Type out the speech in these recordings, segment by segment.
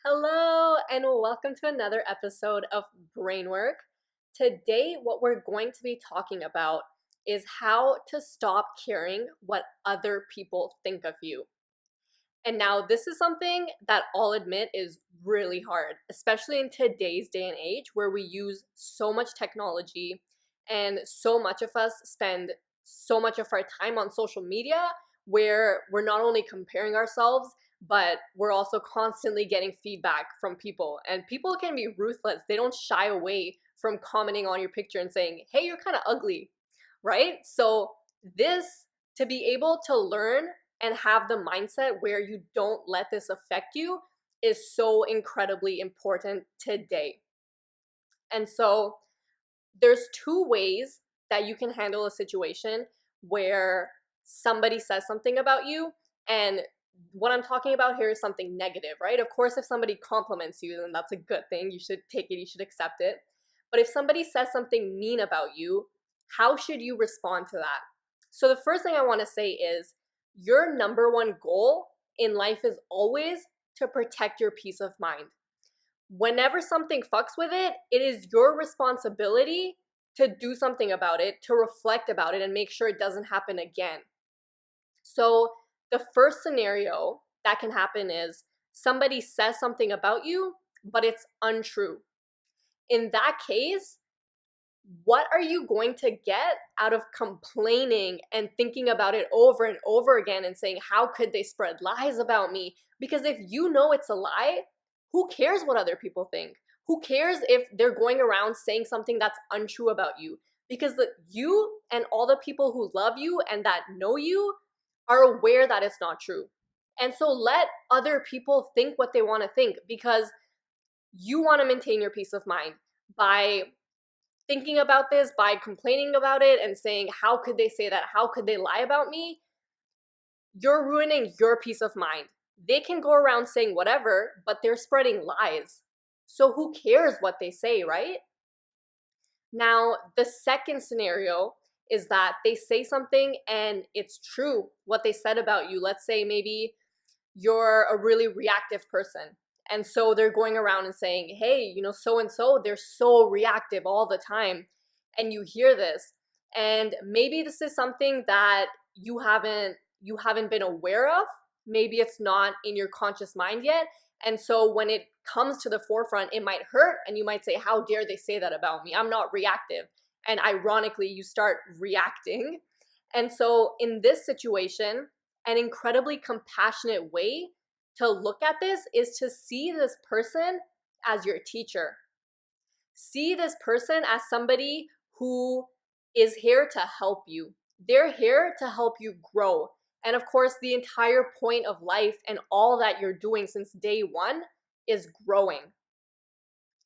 Hello, and welcome to another episode of Brainwork. Today, what we're going to be talking about is how to stop caring what other people think of you. And now, this is something that I'll admit is really hard, especially in today's day and age where we use so much technology and so much of us spend so much of our time on social media where we're not only comparing ourselves, but we're also constantly getting feedback from people. And people can be ruthless. They don't shy away from commenting on your picture and saying, hey, you're kind of ugly, right? So, this to be able to learn and have the mindset where you don't let this affect you is so incredibly important today. And so there's two ways that you can handle a situation where somebody says something about you, and what I'm talking about here is something negative, right? Of course, if somebody compliments you, then that's a good thing. You should take it, you should accept it. But if somebody says something mean about you, how should you respond to that? So the first thing I want to say is your number one goal in life is always to protect your peace of mind. Whenever something fucks with it, it is your responsibility to do something about it, to reflect about it, and make sure it doesn't happen again. So, the first scenario that can happen is somebody says something about you, but it's untrue. In that case, what are you going to get out of complaining and thinking about it over and over again and saying, how could they spread lies about me? Because if you know it's a lie, who cares what other people think? Who cares if they're going around saying something that's untrue about you? Because you and all the people who love you and that know you are aware that it's not true. And so let other people think what they want to think, because you want to maintain your peace of mind by thinking about this, by complaining about it and saying, how could they say that? How could they lie about me? You're ruining your peace of mind. They can go around saying whatever, but they're spreading lies. So who cares what they say, right? Now, the second scenario is that they say something and it's true what they said about you. Let's say maybe you're a really reactive person. And so they're going around and saying, hey, so and so, they're so reactive all the time. And you hear this. And maybe this is something that you haven't been aware of. Maybe it's not in your conscious mind yet. And so when it comes to the forefront, it might hurt and you might say, how dare they say that about me? I'm not reactive. And ironically, you start reacting. And so in this situation, an incredibly compassionate way to look at this is to see this person as your teacher. See this person as somebody who is here to help you. They're here to help you grow. And of course, the entire point of life and all that you're doing since day one is growing.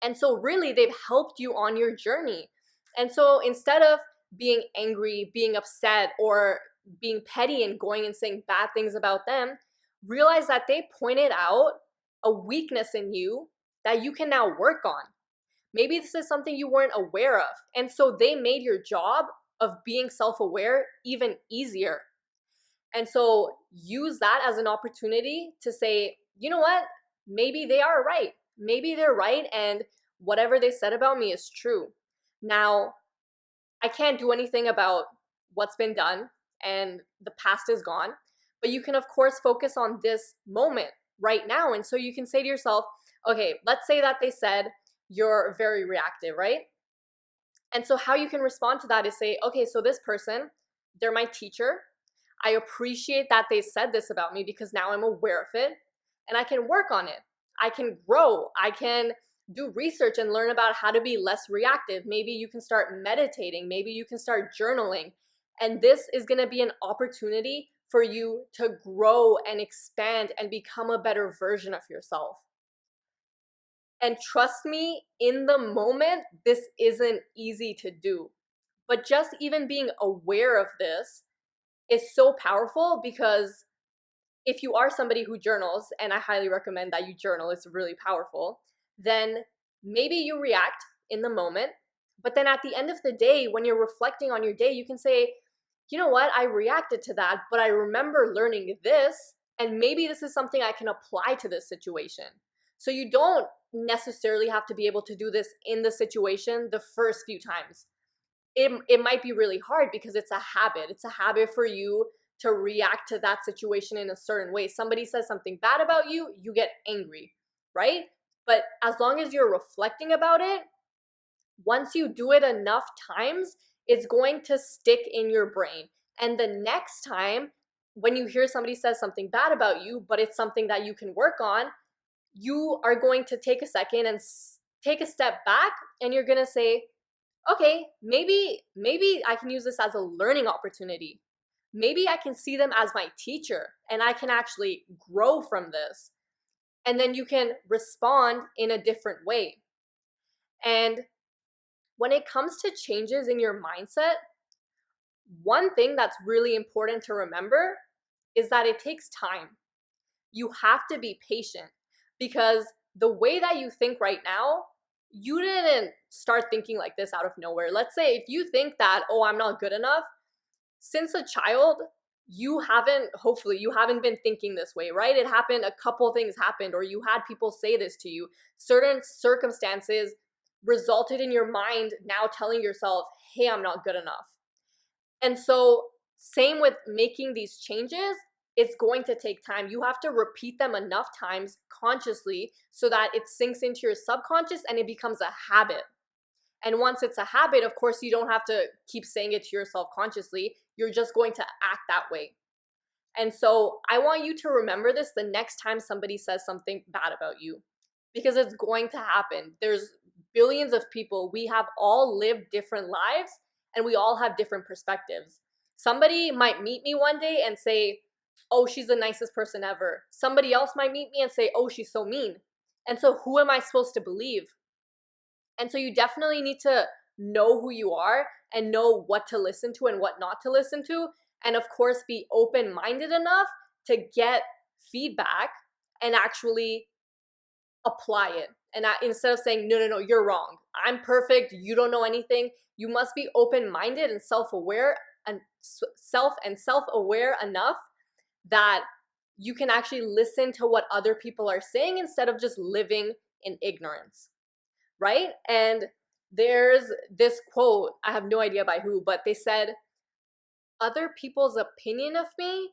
And so, really, they've helped you on your journey. And so, instead of being angry, being upset, or being petty and going and saying bad things about them, realize that they pointed out a weakness in you that you can now work on. Maybe this is something you weren't aware of. And so they made your job of being self-aware even easier. And so use that as an opportunity to say, you know what? Maybe they are right. Maybe they're right. And whatever they said about me is true. Now, I can't do anything about what's been done and the past is gone. But you can, of course, focus on this moment right now. And so you can say to yourself, okay, let's say that they said you're very reactive, right? And so how you can respond to that is say, okay, so this person, they're my teacher. I appreciate that they said this about me because now I'm aware of it and I can work on it. I can grow. I can do research and learn about how to be less reactive. Maybe you can start meditating. Maybe you can start journaling. And this is going to be an opportunity for you to grow and expand and become a better version of yourself. And trust me, in the moment, this isn't easy to do. But just even being aware of this is so powerful, because if you are somebody who journals, and I highly recommend that you journal, it's really powerful, then maybe you react in the moment, but then at the end of the day, when you're reflecting on your day, you can say, you know what, I reacted to that, but I remember learning this, and maybe this is something I can apply to this situation. So you don't necessarily have to be able to do this in the situation the first few times. It might be really hard because it's a habit. It's a habit for you to react to that situation in a certain way. Somebody says something bad about you, you get angry, right? But as long as you're reflecting about it, once you do it enough times, it's going to stick in your brain. And the next time when you hear somebody says something bad about you, but it's something that you can work on, you are going to take a second and take a step back, and you're going to say, okay, maybe I can use this as a learning opportunity. Maybe I can see them as my teacher and I can actually grow from this. And then you can respond in a different way. And when it comes to changes in your mindset, one thing that's really important to remember is that it takes time. You have to be patient, because the way that you think right now, you didn't start thinking like this out of nowhere. Let's say if you think that, oh, I'm not good enough, since a child, hopefully you haven't been thinking this way, right? It happened, a couple things happened, or you had people say this to you. Certain circumstances resulted in your mind now telling yourself, hey, I'm not good enough. And so, same with making these changes, it's going to take time. You have to repeat them enough times consciously so that it sinks into your subconscious and it becomes a habit. And once it's a habit, of course, you don't have to keep saying it to yourself consciously. You're just going to act that way. And so I want you to remember this the next time somebody says something bad about you, because it's going to happen. There's billions of people. We have all lived different lives and we all have different perspectives. Somebody might meet me one day and say, oh, she's the nicest person ever. Somebody else might meet me and say, oh, she's so mean. And so who am I supposed to believe? And so you definitely need to know who you are and know what to listen to and what not to listen to. And of course, be open-minded enough to get feedback and actually apply it. And instead of saying, no, you're wrong, I'm perfect, you don't know anything, you must be open-minded and self-aware enough that you can actually listen to what other people are saying instead of just living in ignorance, right? And there's this quote, I have no idea by who, but they said, other people's opinion of me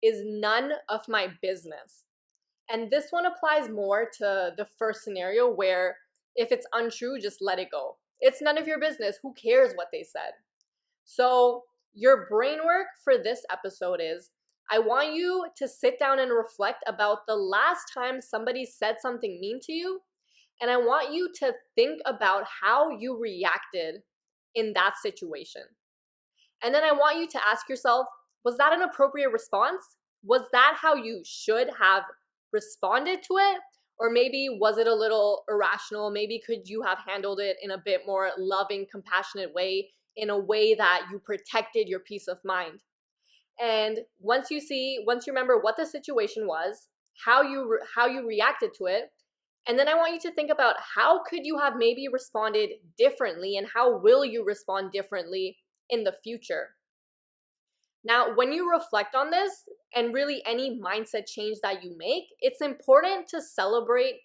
is none of my business. And this one applies more to the first scenario, where if it's untrue, just let it go. It's none of your business. Who cares what they said? So your brain work for this episode is, I want you to sit down and reflect about the last time somebody said something mean to you. And I want you to think about how you reacted in that situation. And then I want you to ask yourself, was that an appropriate response? Was that how you should have responded to it? Or maybe was it a little irrational? Maybe could you have handled it in a bit more loving, compassionate way, in a way that you protected your peace of mind? And once you remember what the situation was, how you reacted to it, and then I want you to think about how could you have maybe responded differently, and how will you respond differently in the future. Now, when you reflect on this, and really any mindset change that you make, it's important to celebrate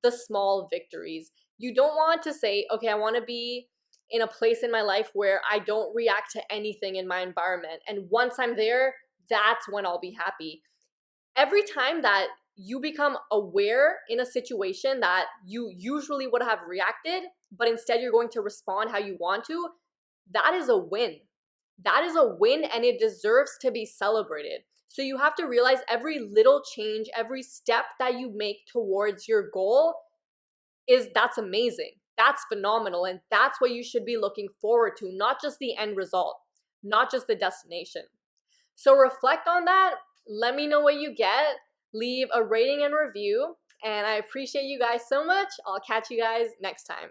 the small victories. You don't want to say, okay, I want to be in a place in my life where I don't react to anything in my environment, and once I'm there, that's when I'll be happy. Every time that you become aware in a situation that you usually would have reacted, but instead you're going to respond how you want to, that is a win. That is a win, and it deserves to be celebrated. So you have to realize every little change, every step that you make towards your goal that's amazing. That's phenomenal. And that's what you should be looking forward to, not just the end result, not just the destination. So reflect on that. Let me know what you get. Leave a rating and review. And I appreciate you guys so much. I'll catch you guys next time.